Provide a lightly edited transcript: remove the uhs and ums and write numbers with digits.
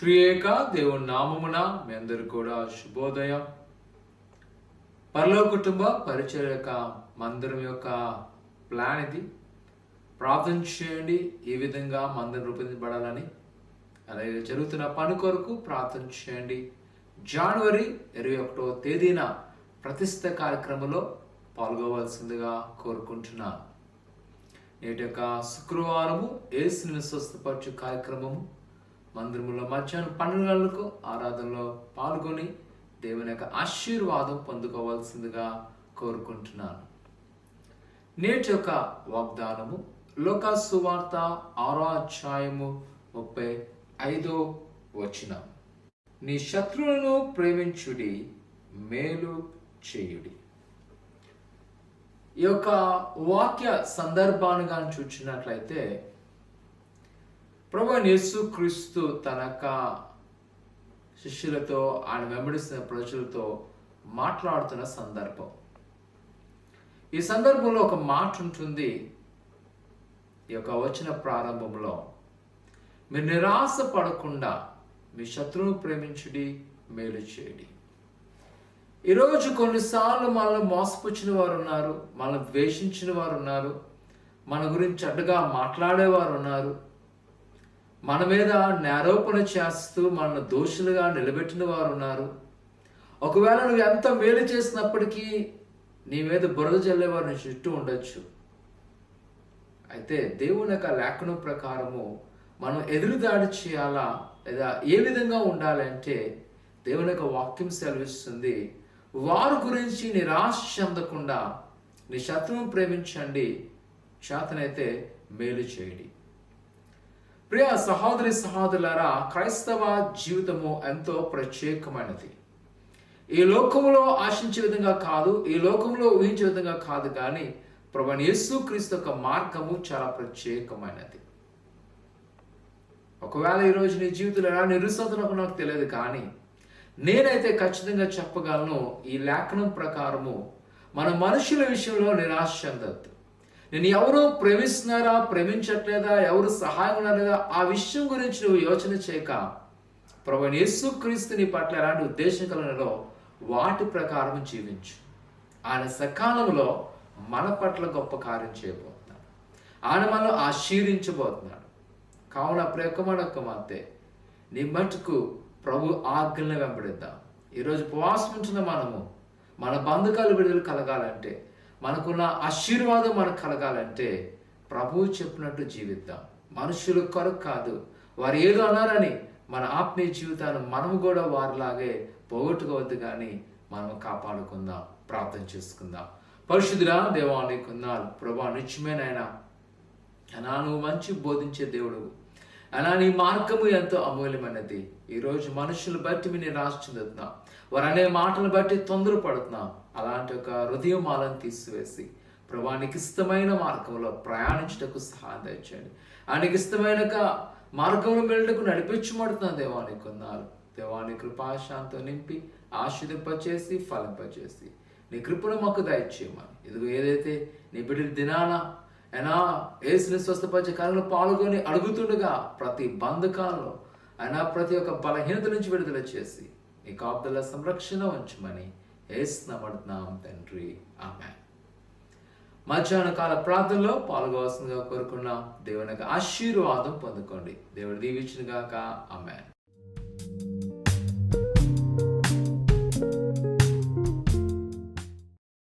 త్రియేక దేవుని నామమున మీ అందరు కూడా శుభోదయం. పరలోక కుటుంబ పరిచర్యక మందిరం యొక్క ప్లాన్ ఇది. ప్రార్థన చేయండి, ఈ విధంగా మందిరం రూపొందించబడాలని. అలాగే జరుగుతున్న పని కొరకు ప్రార్థన చేయండి. జనవరి 21వ తేదీన ప్రతిష్ఠ కార్యక్రమంలో పాల్గొవలసిందిగా కోరుకుంటున్నాను. నేటి యొక్క శుక్రవారము యేసుని స్వస్థపరచు కార్యక్రమము మందిరంలో మధ్యాహ్నం 12 గంటలకు ఆరాధనలో పాల్గొని దేవుని యొక్క ఆశీర్వాదం పొందుకోవాల్సిందిగా కోరుకుంటున్నాను. నేటి యొక్క వాగ్దానము లూకా సువార్త 6వ అధ్యాయము 35వ వచనం. నీ శత్రువులను ప్రేమించుడి, మేలు చేయుడి. ఈ యొక్క వాక్య సందర్భాన్ని కానీ చూచినట్లయితే ప్రభువైన యేసుక్రీస్తు తన యొక్క శిష్యులతో, ఆయన వెంబడిస్తున్న ప్రజలతో మాట్లాడుతున్న సందర్భం. ఈ సందర్భంలో ఒక మాట ఉంటుంది. ఈ యొక్క వచన ప్రారంభంలో, మీరు నిరాశ పడకుండా మీ శత్రువును ప్రేమించుడి, మేలు చేయుడి. ఈరోజు కొన్నిసార్లు మనల్ని మోసపుచ్చిన వారు ఉన్నారు, మనల్ని ద్వేషించిన వారు ఉన్నారు, మన గురించి అడ్డుగా మాట్లాడేవారు ఉన్నారు, మన మీద నేరోపణ చేస్తూ మనల్ని దోషులుగా నిలబెట్టిన వారు ఉన్నారు. ఒకవేళ నువ్వు ఎంత మేలు చేసినప్పటికీ నీ మీద బురద జల్లేవారు నీ చుట్టూ ఉండొచ్చు. అయితే దేవుని యొక్క లేఖనం ప్రకారము మనం ఎదురుదాడి చేయాలా లేదా ఏ విధంగా ఉండాలి అంటే దేవుని యొక్క వాక్యం సెలవిస్తుంది. వారి గురించి నిరాశ చెందకుండా నీ శత్రువును ప్రేమించండి, చేతనైతే మేలు చేయండి. ప్రియ సహోదరి సహోదరులారా, క్రైస్తవ జీవితము ఎంతో ప్రత్యేకమైనది. ఈ లోకంలో ఆశించే విధంగా కాదు, ఈ లోకంలో ఊహించే విధంగా కాదు, కానీ ప్రభువైన యేసుక్రీస్తు యొక్క మార్గము చాలా ప్రత్యేకమైనది. ఒకవేళ ఈరోజు నీ జీవితంలో ఎలా నిరుసతులకు నాకు తెలియదు, కానీ నేనైతే ఖచ్చితంగా చెప్పగలను, ఈ లేఖనం ప్రకారము మన మనుషుల విషయంలో నిరాశ చెందద్దు. నేను ఎవరు ప్రేమిస్తున్నారా, ప్రేమించట్లేదా, ఎవరు సహాయం ఉన్నారా, ఆ విషయం గురించి నువ్వు యోచన చేయక ప్రభువైన యేసుక్రీస్తు నీ పట్ల ఎలాంటి ఉద్దేశం కలిగినో వాటి ప్రకారం జీవించు. ఆయన సకాలంలో మన పట్ల గొప్ప కార్యం చేయబోతున్నాడు. ఆయన మనల్ని ఆశీర్వించబోతున్నాడు. కావున ప్రియకుమారుడు కుమార్తె, నీ మట్టుకు ప్రభు ఆజ్ఞలను వెంబడిద్దాం. ఈరోజు ఉపవాసం ఉంటున్న మనము మన బంధకాలు విడుదల కలగాలంటే, మనకున్న ఆశీర్వాదం మనకు కలగాలంటే ప్రభువు చెప్పినట్టు జీవిద్దాం. మనుషుల కొరకు కాదు, వారు ఏదో అన్నారని మన ఆత్మీయ జీవితాన్ని మనము కూడా వారిలాగే పోగొట్టుకోవద్దు, కానీ మనం కాపాడుకుందాం. ప్రార్థన చేసుకుందాం. పరిశుద్ధుడా దేవా, నీకు వందనాలు ప్రభా. నిత్యమేనైనా అనా నువ్వు మంచి బోధించే దేవుడు అనా, నీ మార్గము ఎంతో అమూల్యమైనది. ఈరోజు మనుషులు బట్టి మీ నిరాశ చెందుతున్నాం, వారు అనే మాటలు బట్టి తొందరపడుతున్నాం. అలాంటి ఒక హృదయమాలను తీసివేసి ప్రభా, నీకు ఇష్టమైన మార్గంలో ప్రయాణించటకు సహాయం దయచేయండి. ఆయనకి ఇష్టమైన మార్గంలో వెళ్ళటకు నడిపించబడుతున్నాం. దేవానికి వందనాలు. దేవాని కృపాశాంతో నింపి ఆశీర్వదింపచేసి ఫలింపచేసి నీ కృపను మాకు దయచేయమని. ఇదిగో ఏదైతే నీ బిడ్డల దినాన అయినా యేసుని స్వస్థపరిచే కార్యంలో పాల్గొని అడుగుతుండగా ప్రతి బంధకాలలో అయినా ప్రతి ఒక్క బలహీనత నుంచి విడుదల చేసి నీ కాపుదల సంరక్షణ ఉంచమని యేసునామమున తండ్రి, ఆమేన్. మధ్యాహ్న కాల ప్రార్థనలో పాల్గొవలసిందిగా కోరుకున్న దేవుని యొక్క ఆశీర్వాదం పొందుకోండి. దేవుడు దీవించును గాక. ఆమేన్.